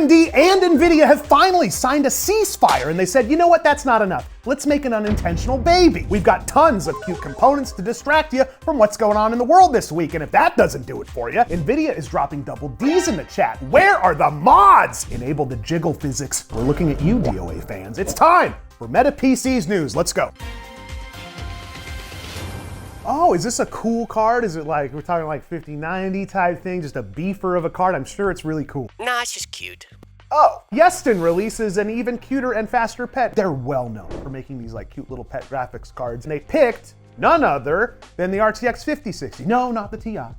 AMD and NVIDIA have finally signed a ceasefire, and they said, you know what, that's not enough. Let's make an unintentional baby. We've got tons of cute components to distract you from what's going on in the world this week, and if that doesn't do it for you, NVIDIA is dropping double D's in the chat. Where are the mods? Enable the jiggle physics. We're looking at you, DOA fans. It's time for Meta PCs news. Let's go. Oh, is this a cool card? Is it like, we're talking like 5090 type thing, just a beefer of a card? I'm sure it's really cool. Nah, it's just cute. Oh, Yeston releases an even cuter and faster pet. They're well known for making these like cute little pet graphics cards. And they picked none other than the RTX 5060. No, not the TI.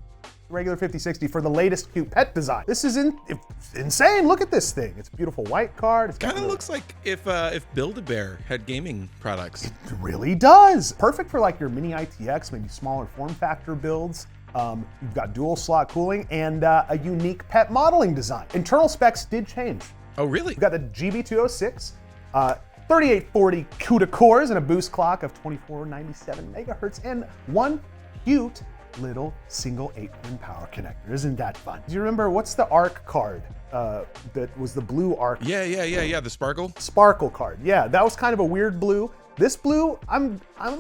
Regular 5060 for the latest cute pet design. This is insane. Look at this thing. It's a beautiful white card. It kind of looks like if Build-A-Bear had gaming products. It really does. Perfect for like your mini ITX, maybe smaller form factor builds. You've got dual slot cooling and a unique pet modeling design. Internal specs did change. Oh, really? You've got the GB206, 3840 CUDA cores and a boost clock of 2497 megahertz and one cute little single 8-pin power connector. Isn't that fun? Do you remember, what's the ARC card that was the blue ARC? Yeah, the Sparkle? Sparkle card, yeah, that was kind of a weird blue. This blue, I'm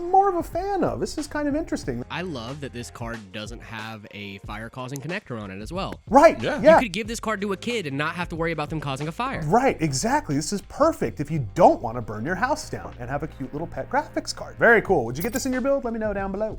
more of a fan of. This is kind of interesting. I love that this card doesn't have a fire-causing connector on it as well. Right, yeah. You could give this card to a kid and not have to worry about them causing a fire. Right, exactly. This is perfect if you don't want to burn your house down and have a cute little pet graphics card. Very cool. Would you get this in your build? Let me know down below.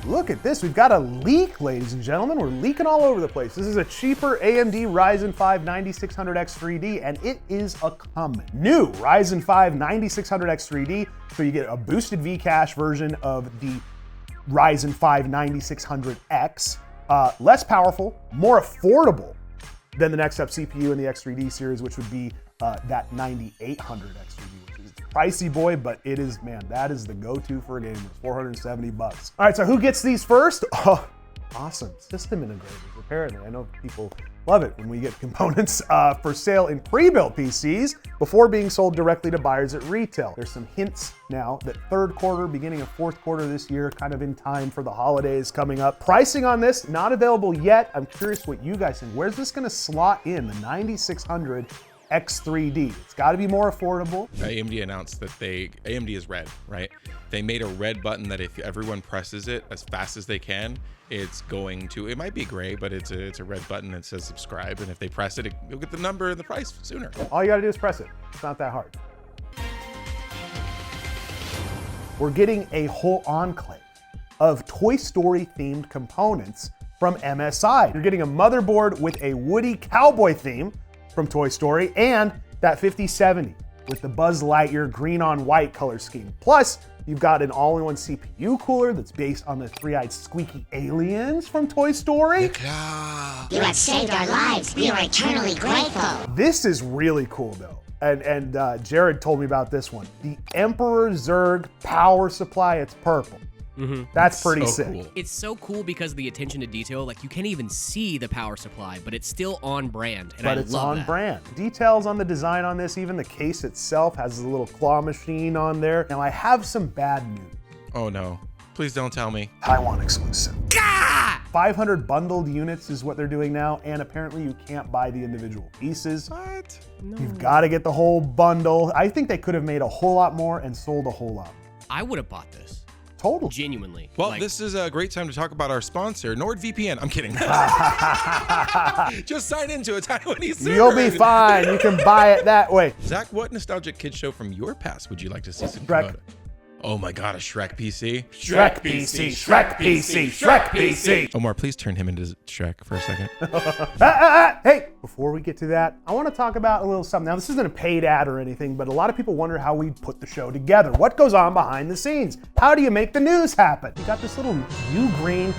Look at this, we've got a leak, ladies and gentlemen. We're leaking all over the place. This is a cheaper AMD Ryzen 5 9600X3D, and it is a coming. New Ryzen 5 9600X3D, so you get a boosted V-cache version of the Ryzen 5 9600X. Less powerful, more affordable than the next up CPU in the X3D series, which would be that 9800X3D. Pricey boy, but it is, man, that is the go-to for gamers, 470 bucks. All right, so who gets these first? Oh, awesome, system integrators, apparently. I know people love it when we get components for sale in pre-built PCs before being sold directly to buyers at retail. There's some hints now that third quarter, beginning of fourth quarter this year, kind of in time for the holidays coming up. Pricing on this, not available yet. I'm curious what you guys think. Where's this gonna slot in, the 9600 X3D? It's got to be more affordable. AMD announced that AMD is red, right? They made a red button that if everyone presses it as fast as they can, it's going to, it might be gray, but it's a red button that says subscribe. And if they press it, you'll get the number and the price sooner. All you got to do is press it. It's not that hard. We're getting a whole enclave of Toy Story themed components from MSI. You're getting a motherboard with a Woody cowboy theme from Toy Story, and that 5070 with the Buzz Lightyear green on white color scheme. Plus, you've got an all-in-one CPU cooler that's based on the three-eyed squeaky aliens from Toy Story. You have saved our lives. We are eternally grateful. This is really cool though. And Jared told me about this one. The Emperor Zurg power supply, it's purple. That's pretty sick. Cool. It's so cool because of the attention to detail. Like, you can't even see the power supply, but it's still on brand, and But I it's love on that. brand. Details on the design on this, even the case itself has a little claw machine on there. Now I have some bad news. Oh no, please don't tell me. Taiwan exclusive. 500 bundled units is what they're doing now, and apparently you can't buy the individual pieces. What? You've got to get the whole bundle. I think they could have made a whole lot more and sold a whole lot. I would have bought this. Total. Genuinely. Well, Like, this is a great time to talk about our sponsor, NordVPN. I'm kidding. Just sign into a Taiwanese server. You'll be fine. You can buy it that way. Zach, what nostalgic kid show from your past would you like to see some Shrek. promoted? Oh my God, a Shrek PC? Shrek PC, Shrek PC, Shrek PC. Omar, please turn him into Shrek for a second. Hey, before we get to that, I want to talk about a little something. Now, this isn't a paid ad or anything, but a lot of people wonder how we put the show together. What goes on behind the scenes? How do you make the news happen? You got this little U-green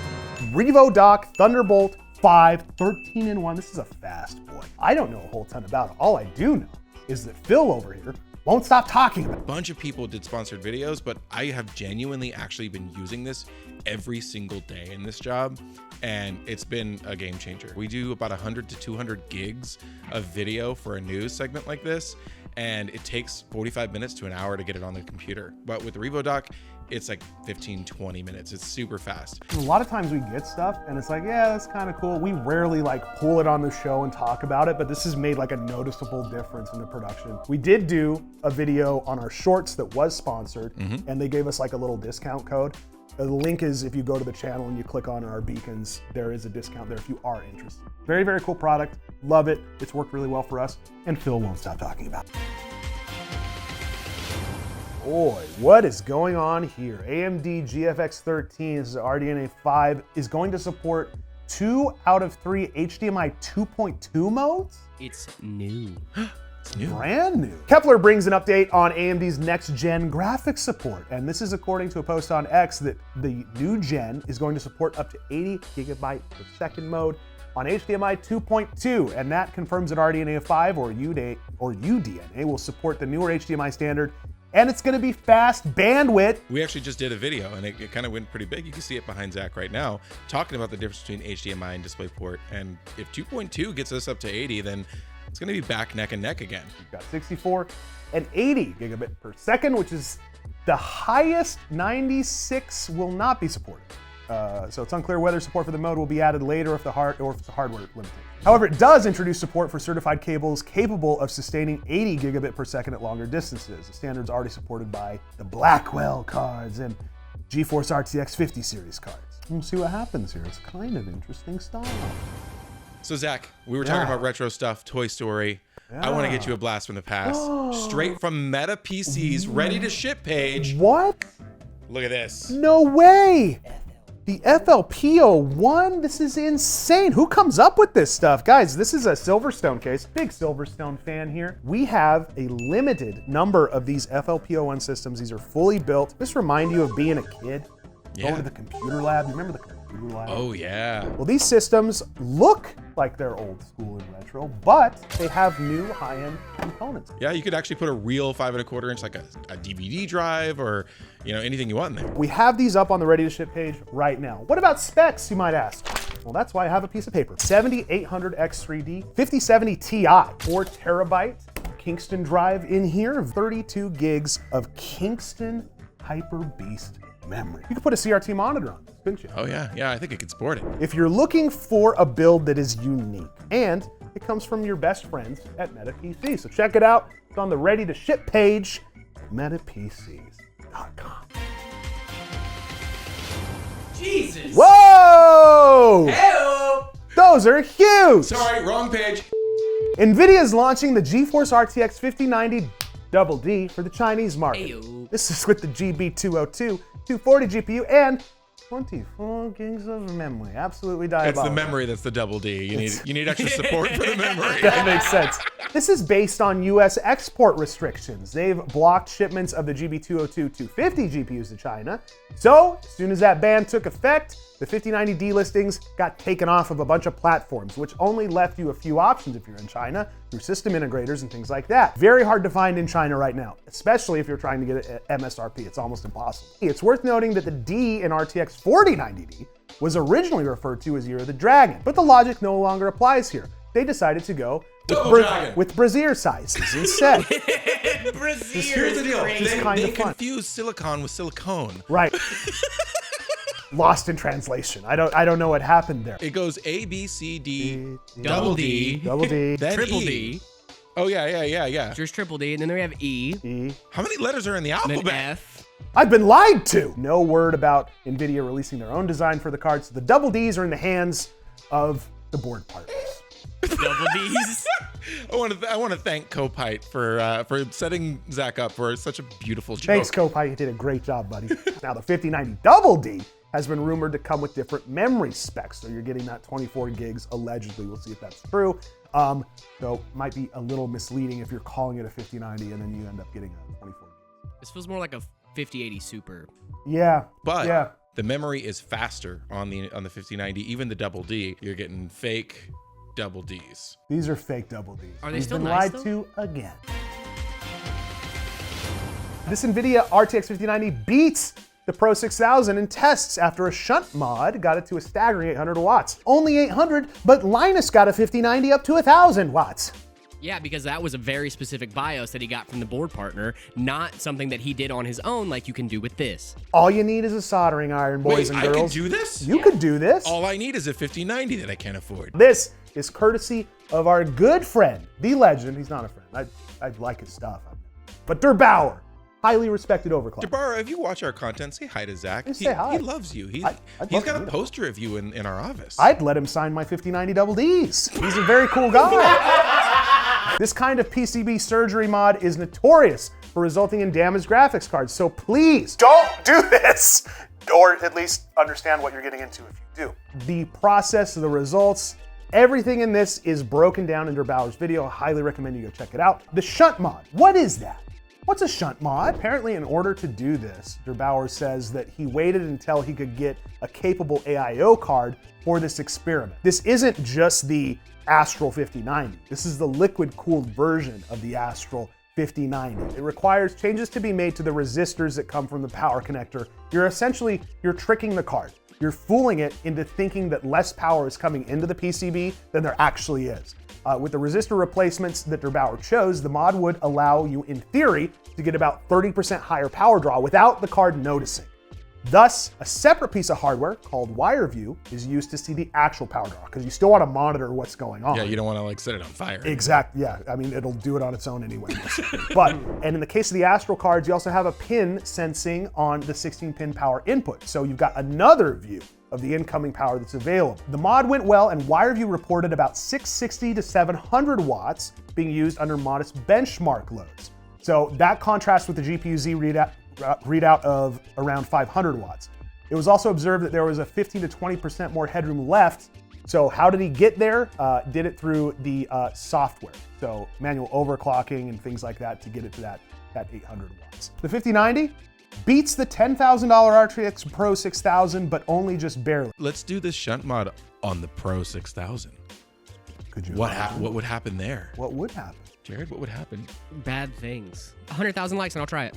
Revo Dock Thunderbolt 5 13-in-1. This is a fast boy. I don't know a whole ton about it. All I do know is that Phil over here won't stop talking about it. A bunch of people did sponsored videos, but I have genuinely actually been using this every single day in this job, and it's been a game changer. We do about 100 to 200 gigs of video for a news segment like this, and it takes 45 minutes to an hour to get it on the computer. But with the Revo Dock, it's like 15, 20 minutes. It's super fast. A lot of times we get stuff and it's like, yeah, that's kind of cool. We rarely like pull it on the show and talk about it, but this has made like a noticeable difference in the production. We did do a video on our shorts that was sponsored, and they gave us like a little discount code. The link is if you go to the channel and you click on our beacons, there is a discount there if you are interested. Very, very cool product. Love it. It's worked really well for us, and Phil won't stop talking about it. Boy, what is going on here? AMD GFX 13, this is RDNA 5, is going to support 2 out of 3 HDMI 2.2 modes? It's new. It's new. Brand new. Kepler brings an update on AMD's next-gen graphics support, and this is according to a post on X that the new gen is going to support up to 80 gigabyte per second mode on HDMI 2.2, and that confirms that RDNA 5 or UDNA will support the newer HDMI standard, and it's gonna be fast bandwidth. We actually just did a video and it kind of went pretty big. You can see it behind Zach right now, talking about the difference between HDMI and DisplayPort. And if 2.2 gets us up to 80, then it's gonna be back neck and neck again. We've got 64 and 80 gigabit per second, which is the highest. 96 will not be supported. So it's unclear whether support for the mode will be added later or if it's a hardware limitation. However, it does introduce support for certified cables capable of sustaining 80 gigabit per second at longer distances. The standard's already supported by the Blackwell cards and GeForce RTX 50 series cards. We'll see what happens here. It's kind of interesting stuff. So Zach, we were talking about retro stuff, Toy Story. I want to get you a blast from the past. Straight from Meta PC's ready to ship page. What? Look at this. No way! The FLP01, this is insane. Who comes up with this stuff? Guys, this is a Silverstone case. Big Silverstone fan here. We have a limited number of these FLP01 systems. These are fully built. This remind you of being a kid? Going to the computer lab. You remember the computer lab? Oh yeah. Well, these systems look like they're old school and retro, but they have new high-end components. Yeah, you could actually put a real 5 1/4 inch, like a DVD drive or anything you want in there. We have these up on the ready to ship page right now. What about specs, you might ask? Well, that's why I have a piece of paper. 7800X3D, 5070 Ti, 4 terabyte Kingston drive in here, 32 gigs of Kingston Hyper Beast memory. You could put a CRT monitor on this, couldn't you? Oh yeah, I think it could sport it. If you're looking for a build that is unique, and it comes from your best friends at Meta PC. So check it out. It's on the ready to ship page, metapcs.com. Jesus. Whoa! Help! Those are huge! Sorry, wrong page. NVIDIA is launching the GeForce RTX 5090 Double D for the Chinese market. Ayo. This is with the GB202, 240 GPU, and 24 gigs of memory. Absolutely diabolical. It's the memory that's the double D. You need extra support for the memory. That makes sense. This is based on US export restrictions. They've blocked shipments of the GB202 250 GPUs to China. So as soon as that ban took effect, the 5090D listings got taken off of a bunch of platforms, which only left you a few options if you're in China through system integrators and things like that. Very hard to find in China right now, especially if you're trying to get it at MSRP. It's almost impossible. It's worth noting that the D in RTX 4090D was originally referred to as Year of the Dragon, but the logic no longer applies here. They decided to go with brassiere sizes instead. Here's the deal. They confuse silicon with silicone. Right. Lost in translation. I don't know what happened there. It goes A, B, C, D, Double D. Double D. then Triple E. D. Oh yeah. There's triple D, and then we have E, E. How many letters are in the and then alphabet? F. I've been lied to. No word about NVIDIA releasing their own design for the cards. The Double Ds are in the hands of the board partners. Double D's. I want to thank Copite for setting Zach up for such a beautiful joke. Thanks, Copite. You did a great job, buddy. Now, the 5090 Double D has been rumored to come with different memory specs. So you're getting that 24 gigs, allegedly. We'll see if that's true. So it might be a little misleading if you're calling it a 5090 and then you end up getting a 24 gigs. This feels more like a 5080 Super. Yeah. But yeah. the memory is faster on the 5090, even the Double D. You're getting fake Double Ds. These are fake Double Ds. Are they We've still been nice, lied to again. This NVIDIA RTX 5090 beats the Pro 6000 in tests after a shunt mod got it to a staggering 800 watts. Only 800, but Linus got a 5090 up to 1,000 watts. Yeah, because that was a very specific BIOS that he got from the board partner, not something that he did on his own like you can do with this. All you need is a soldering iron, boys Wait, and girls. I can do this? You could do this. All I need is a 5090 that I can't afford. This is courtesy of our good friend, the legend. He's not a friend. I like his stuff. But Der Bauer, highly respected overclock. Jabara, if you watch our content, say hi to Zach. Say hi. He loves you. He's got a poster of you in our office. I'd let him sign my 5090 double Ds. He's a very cool guy. This kind of PCB surgery mod is notorious for resulting in damaged graphics cards. So please don't do this, or at least understand what you're getting into if you do. The process, the results, everything in this is broken down in Der Bauer's video. I highly recommend you go check it out. The shunt mod, what is that? What's a shunt mod? Apparently, in order to do this, Der Bauer says that he waited until he could get a capable AIO card for this experiment. This isn't just the Astral 5090. This is the liquid-cooled version of the Astral 5090. It requires changes to be made to the resistors that come from the power connector. You're tricking the card. You're fooling it into thinking that less power is coming into the PCB than there actually is. With the resistor replacements that Der Bauer chose, the mod would allow you, in theory, to get about 30% higher power draw without the card noticing. Thus, a separate piece of hardware called WireView is used to see the actual power draw, because you still want to monitor what's going on. Yeah, you don't want to like set it on fire. Exactly, yeah. I mean, it'll do it on its own anyway. And in the case of the Astral cards, you also have a pin sensing on the 16-pin power input. So you've got another view of the incoming power that's available. The mod went well, and WireView reported about 660 to 700 watts being used under modest benchmark loads. So that contrasts with the GPU-Z readout of around 500 watts. It was also observed that there was a 15 to 20% more headroom left. So how did he get there? Did it through the software. So manual overclocking and things like that to get it to that 800 watts. The 5090 beats the $10,000 RTX Pro 6000, but only just barely. Let's do this shunt mod on the Pro 6000. Could you? What would happen there? What would happen? Jared, what would happen? Bad things. 100,000 likes and I'll try it.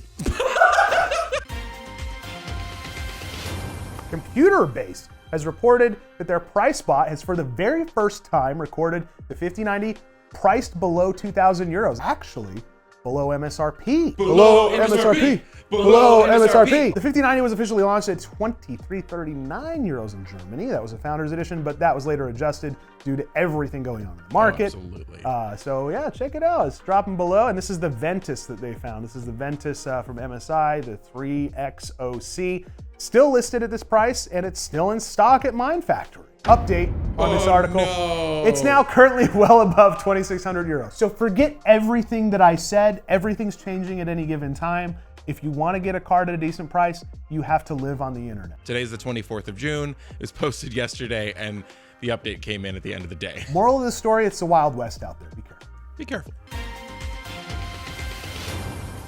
Computer Base has reported that their price bot has for the very first time recorded the 5090 priced below 2,000 euros. Actually, below MSRP. Below MSRP. Below MSRP. The 5090 was officially launched at 2339 euros in Germany. That was a Founders Edition, but that was later adjusted due to everything going on in the market. Oh, absolutely. So yeah, check it out. It's dropping below, and this is the Ventus that they found. This is the Ventus from MSI, the 3XOC. Still listed at this price, and it's still in stock at Mine Factory. Update on this article. No. It's now currently well above 2,600 euros. So forget everything that I said. Everything's changing at any given time. If you want to get a card at a decent price, you have to live on the internet. Today's the 24th of June. It was posted yesterday, and the update came in at the end of the day. Moral of the story, it's the Wild West out there. Be careful. Be careful.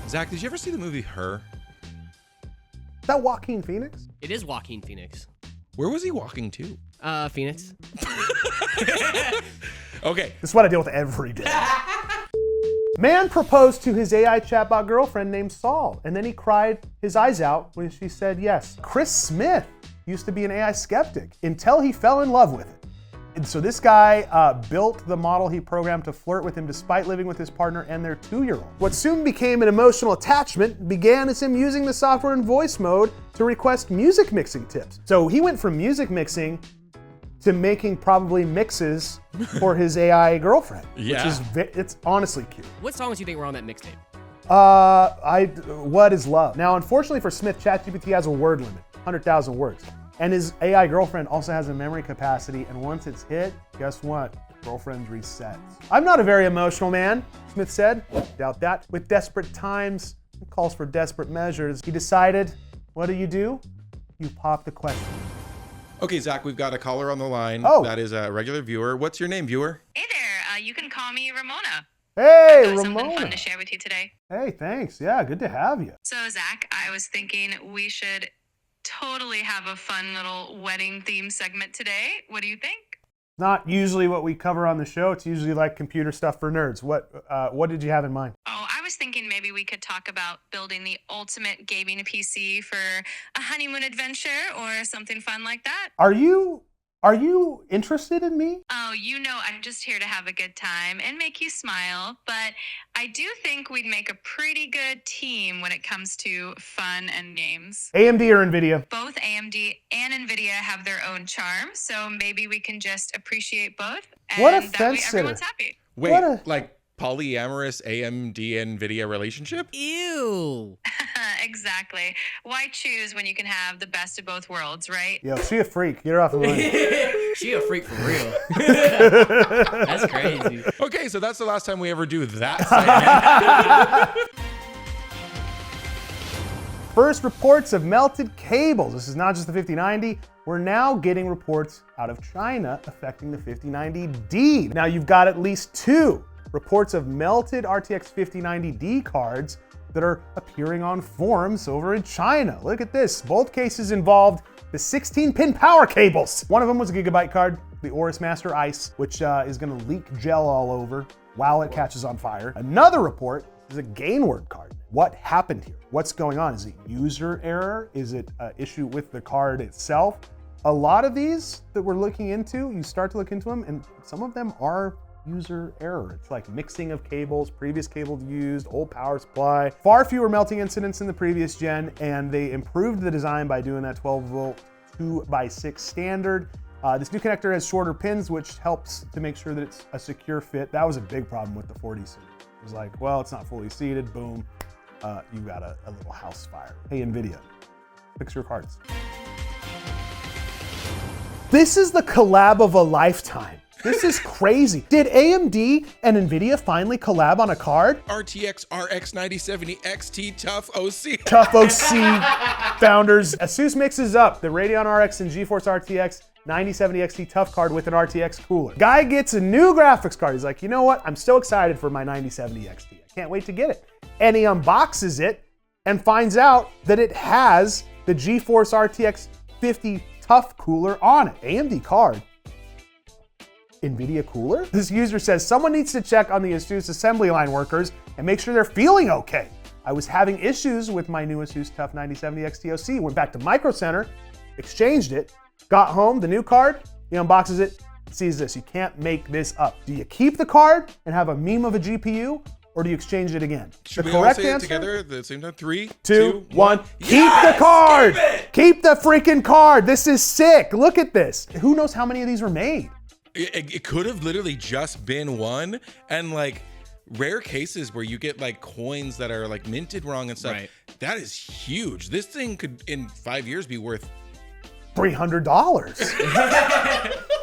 Zach, did you ever see the movie Her? Is that Joaquin Phoenix? It is Joaquin Phoenix. Where was he walking to? Phoenix. Okay. This is what I deal with every day. Man proposed to his AI chatbot girlfriend named Saul, and then he cried his eyes out when she said yes. Chris Smith used to be an AI skeptic until he fell in love with it. And so this guy built the model he programmed to flirt with him despite living with his partner and their 2-year-old. What soon became an emotional attachment began as him using the software in voice mode to request music mixing tips. So he went from music mixing to making probably mixes for his AI girlfriend, Yeah. which is it's honestly cute. What songs do you think were on that mixtape? What is love? Now, unfortunately for Smith, ChatGPT has a word limit, 100,000 words. And his AI girlfriend also has a memory capacity, and once it's hit, guess what? Girlfriend resets. I'm not a very emotional man, Smith said. Doubt that. With desperate times, it calls for desperate measures. He decided, what do? You pop the question. Okay, Zach, we've got a caller on the line. Oh. That is a regular viewer. What's your name, viewer? Hey there, you can call me Ramona. Hey, I've got something Ramona. fun to share with you today. Hey, thanks. Yeah, good to have you. So, Zach, I was thinking we should totally have a fun little wedding theme segment today. What do you think? Not usually what we cover on the show. It's usually like computer stuff for nerds. What did you have in mind? Oh, I was thinking maybe we could talk about building the ultimate gaming PC for a honeymoon adventure or something fun like that. Are you Are you interested in me? Oh, you know I'm just here to have a good time and make you smile, but I do think we'd make a pretty good team when it comes to fun and games. AMD or NVIDIA? Both AMD and NVIDIA have their own charm, so maybe we can just appreciate both, and What a that way fence sitter. everyone's happy. Wait, like polyamorous AMD and NVIDIA relationship? Ew. Exactly. Why choose when you can have the best of both worlds, right? Yo, she a freak. Get her off the line. She a freak for real. That's crazy. Okay, so that's the last time we ever do that segment. First reports of melted cables. This is not just the 5090. We're now getting reports out of China affecting the 5090D. Now you've got at least 2 reports of melted RTX 5090D cards that are appearing on forums over in China. Look at this. Both cases involved the 16-pin power cables. One of them was a Gigabyte card, the Aorus Master Ice, which is gonna leak gel all over while it catches on fire. Another report is a Gainward card. What happened here? What's going on? Is it user error? Is it an issue with the card itself? A lot of these that we're looking into, you start to look into them, and some of them are user error. It's like mixing of cables, previous cables used, old power supply. Far fewer melting incidents in the previous gen, and they improved the design by doing that 12-volt 2x6 standard. This new connector has shorter pins, which helps to make sure that it's a secure fit. That was a big problem with the 40 series. It was like, well, it's not fully seated, boom, you got a little house fire. Hey, NVIDIA, fix your cards. This is the collab of a lifetime. This is crazy. Did AMD and NVIDIA finally collab on a card? RTX RX 9070 XT Tough OC. Tough OC founders. ASUS mixes up the Radeon RX and GeForce RTX 9070 XT Tough card with an RTX cooler. Guy gets a new graphics card. He's like, you know what? I'm so excited for my 9070 XT. I can't wait to get it. And he unboxes it and finds out that it has the GeForce RTX 50 Tough cooler on it. AMD card. NVIDIA Cooler? This user says, someone needs to check on the ASUS assembly line workers and make sure they're feeling okay. I was having issues with my new ASUS TUF 9070 XT OC. Went back to Micro Center, exchanged it, got home, the new card, he unboxes it, sees this. You can't make this up. Do you keep the card and have a meme of a GPU, or do you exchange it again? Should the we all correct say answer? it together at the same time? 3, 2, 1. Keep Yes! the card! Keep it! Keep the freaking card! This is sick. Look at this. Who knows how many of these were made? It could have literally just been one, and like rare cases where you get like coins that are like minted wrong and stuff. Right. That is huge. This thing could in 5 years be worth $300.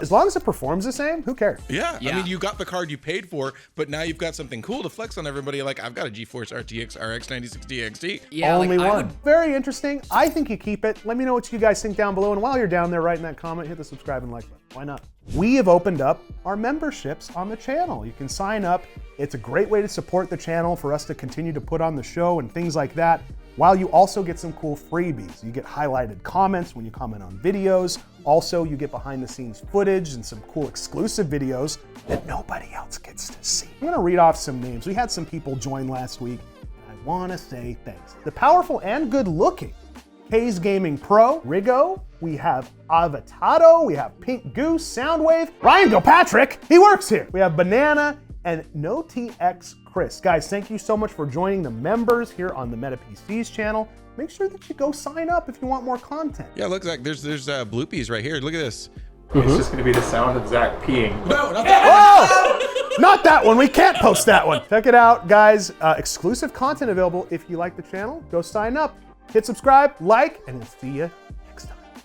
As long as it performs the same, who cares? Yeah. Yeah. I mean, you got the card you paid for, but now you've got something cool to flex on everybody. Like, I've got a GeForce RTX RX 9060 XT. Yeah, Only like, I one. would- Very interesting. I think you keep it. Let me know what you guys think down below. And while you're down there writing that comment, hit the subscribe and like button. Why not? We have opened up our memberships on the channel. You can sign up. It's a great way to support the channel for us to continue to put on the show and things like that, while you also get some cool freebies. You get highlighted comments when you comment on videos. Also, you get behind the scenes footage and some cool exclusive videos that nobody else gets to see. I'm gonna read off some names. We had some people join last week, and I wanna say thanks. The powerful and good looking K's Gaming Pro, Rigo, we have Avitado, we have Pink Goose, Soundwave, Ryan Gilpatrick, he works here. We have Banana and No TX Chris. Guys, thank you so much for joining the members here on the Meta PCs channel. Make sure that you go sign up if you want more content. Yeah, look, Zach, there's bloopies right here. Look at this. It's just gonna be the sound of Zach peeing. No, not that. Oh, not that one. We can't post that one. Check it out, guys. Exclusive content available. If you like the channel, go sign up, hit subscribe, like, and we'll see you